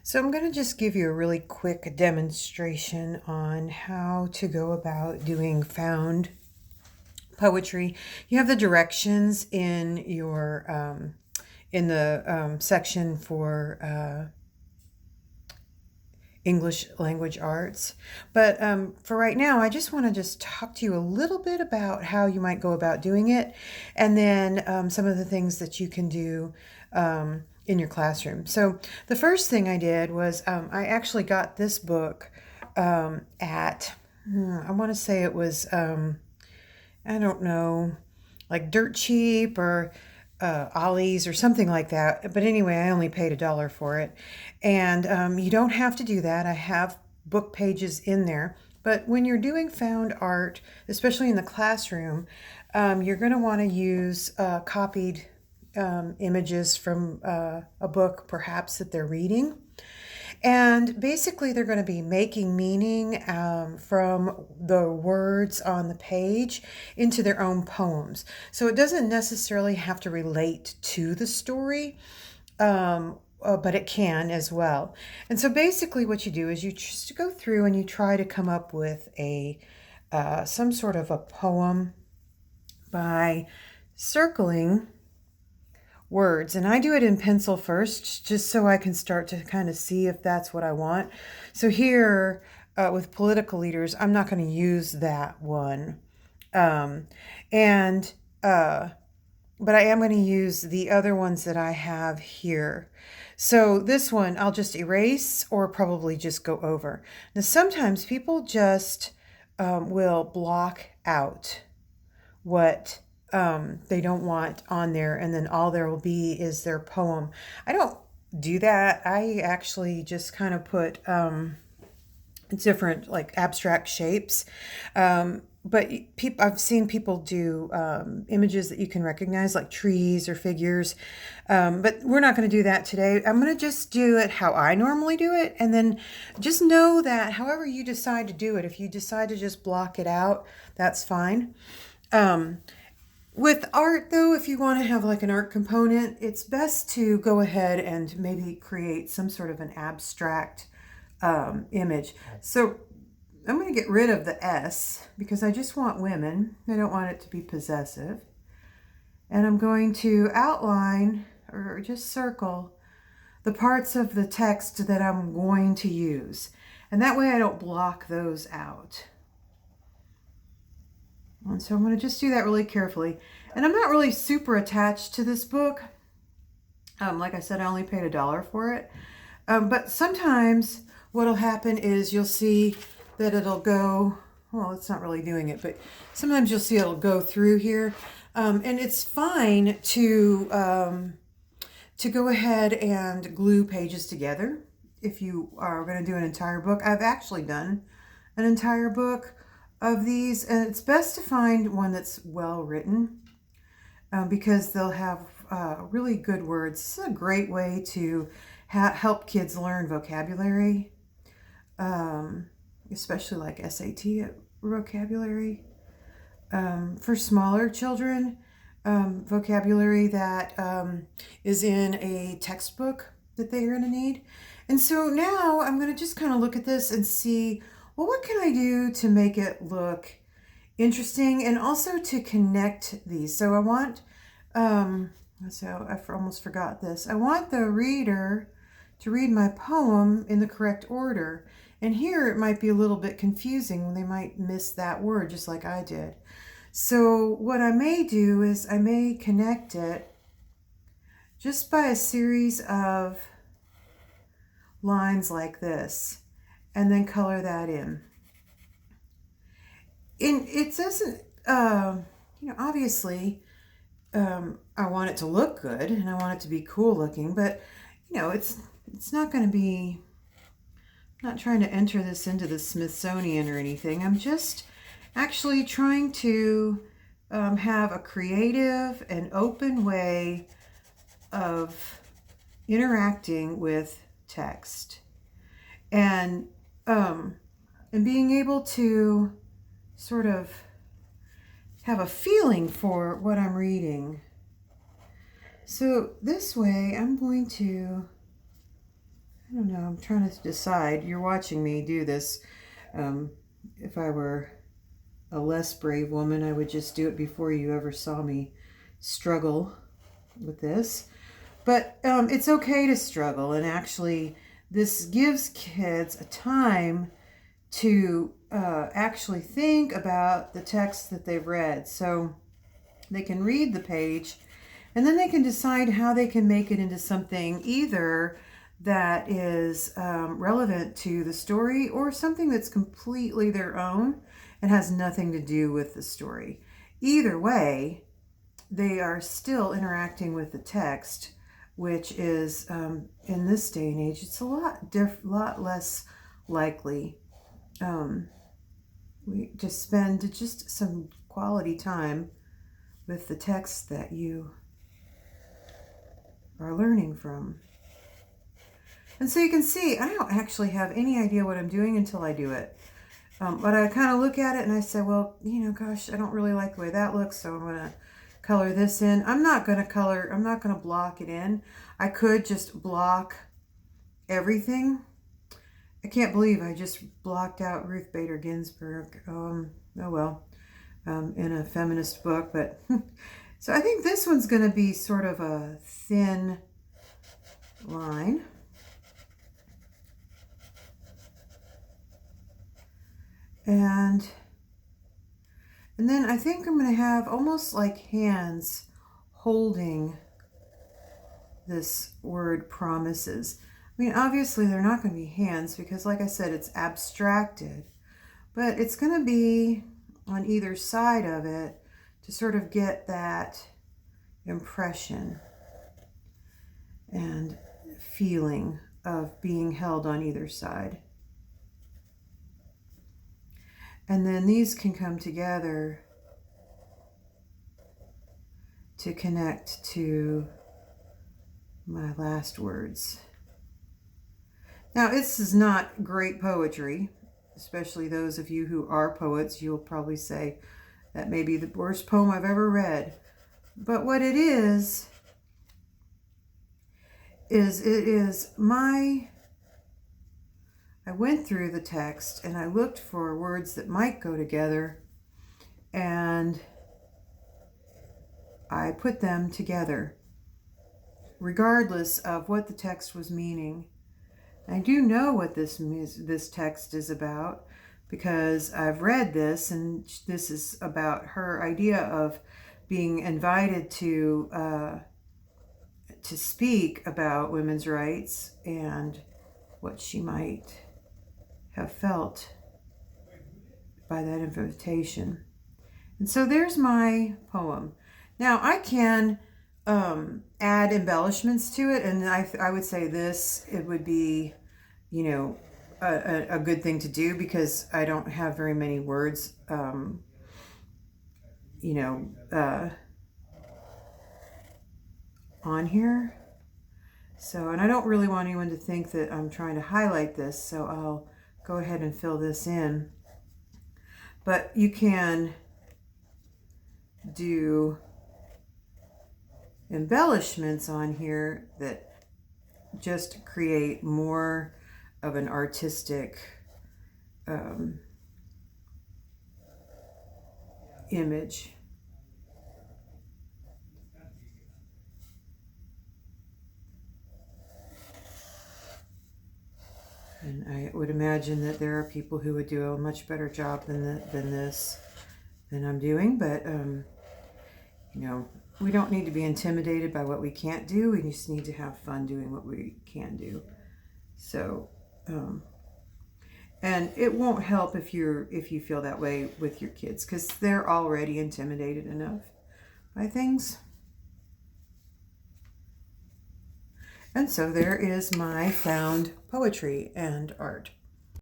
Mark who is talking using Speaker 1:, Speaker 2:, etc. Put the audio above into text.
Speaker 1: So I'm going to just give you a really quick demonstration on how to go about doing found poetry. You have the directions in your in the section for English language arts. But for right now, I just want to just talk to you a little bit about how you might go about doing it, and then some of the things that you can do in your classroom. So the first thing I did was I actually got this book at, I want to say it was, I don't know, like Dirt Cheap or Ollie's or something like that. But anyway, I only paid $1 for it. And you don't have to do that. I have book pages in there. But when you're doing found art, especially in the classroom, you're going to want to use copied images from a book perhaps that they're reading. And basically, they're going to be making meaning from the words on the page into their own poems. So it doesn't necessarily have to relate to the story, but it can as well. And so basically, what you do is you just go through and you try to come up with a some sort of a poem by circling words. And I do it in pencil first, just so I can start to kind of see if that's what I want. So here with political leaders, I'm not going to use that one. Um, and, but I am going to use the other ones that I have here. So this one I'll just erase or probably just go over. Now, sometimes people just will block out what they don't want on there, and then all there will be is their poem. I don't do that. I actually just kind of put different like abstract shapes. But I've seen people do images that you can recognize, like trees or figures. But we're not going to do that today. I'm going to just do it how I normally do it. And then just know that however you decide to do it, if you decide to just block it out, that's fine. With art, though, if you want to have like an art component, it's best to go ahead and maybe create some sort of an abstract image. So I'm going to get rid of the S because I just want women. I don't want it to be possessive. And I'm going to outline or just circle the parts of the text that I'm going to use. And that way I don't block those out. And so I'm going to just do that really carefully. And I'm not really super attached to this book. Like I said, I only paid $1 for it. But sometimes what'll happen is you'll see that it'll go, well, it's not really doing it, but sometimes you'll see it'll go through here. And it's fine to go ahead and glue pages together if you are going to do an entire book. I've actually done an entire book of these, and it's best to find one that's well written because they'll have really good words. This is a great way to help kids learn vocabulary, especially like SAT vocabulary. For smaller children, vocabulary that is in a textbook that they're going to need. And so now I'm going to just kind of look at this and see, well, what can I do to make it look interesting and also to connect these? So I want, so I almost forgot this. I want the reader to read my poem in the correct order. And here it might be a little bit confusing. They might miss that word just like I did. So what I may do is I may connect it just by a series of lines like this, and then color that in. It doesn't, obviously, I want it to look good and I want it to be cool looking, but it's not going to be. I'm not trying to enter this into the Smithsonian or anything. I'm just actually trying to have a creative and open way of interacting with text, and being able to sort of have a feeling for what I'm reading. So this way I'm going to I don't know. I'm trying to decide. You're watching me do this. If I were a less brave woman, I would just do it before you ever saw me struggle with this. But it's okay to struggle. And actually, this gives kids a time to actually think about the text that they've read. So they can read the page and then they can decide how they can make it into something either that is relevant to the story or something that's completely their own and has nothing to do with the story. Either way, they are still interacting with the text, which is, in this day and age, it's a lot less likely. We just spend just some quality time with the text that you are learning from. And so you can see, I don't actually have any idea what I'm doing until I do it. But I kind of look at it and I say, well, gosh, I don't really like the way that looks, so I'm going to color this in. I'm not going to block it in. I could just block everything. I can't believe I just blocked out Ruth Bader Ginsburg. Oh well, in a feminist book. But so I think this one's going to be sort of a thin line. And then I think I'm going to have almost like hands holding this word promises. I mean, obviously they're not going to be hands because, like I said, it's abstracted. But it's going to be on either side of it to sort of get that impression and feeling of being held on either side. And then these can come together to connect to my last words. Now, this is not great poetry, especially those of you who are poets. You'll probably say that may be the worst poem I've ever read. But what it is I went through the text and I looked for words that might go together and I put them together, regardless of what the text was meaning. I do know what this text is about because I've read this, and this is about her idea of being invited to speak about women's rights and what she might have felt by that invitation. And so there's my poem. Now I can add embellishments to it, and I would say it would be, a good thing to do because I don't have very many words, on here. So, and I don't really want anyone to think that I'm trying to highlight this, so I'll go ahead and fill this in. But you can do embellishments on here that just create more of an artistic image. And I would imagine that there are people who would do a much better job than I'm doing, but we don't need to be intimidated by what we can't do. We just need to have fun doing what we can do. So, and it won't help if you feel that way with your kids because they're already intimidated enough by things. And so there is my found poetry and art.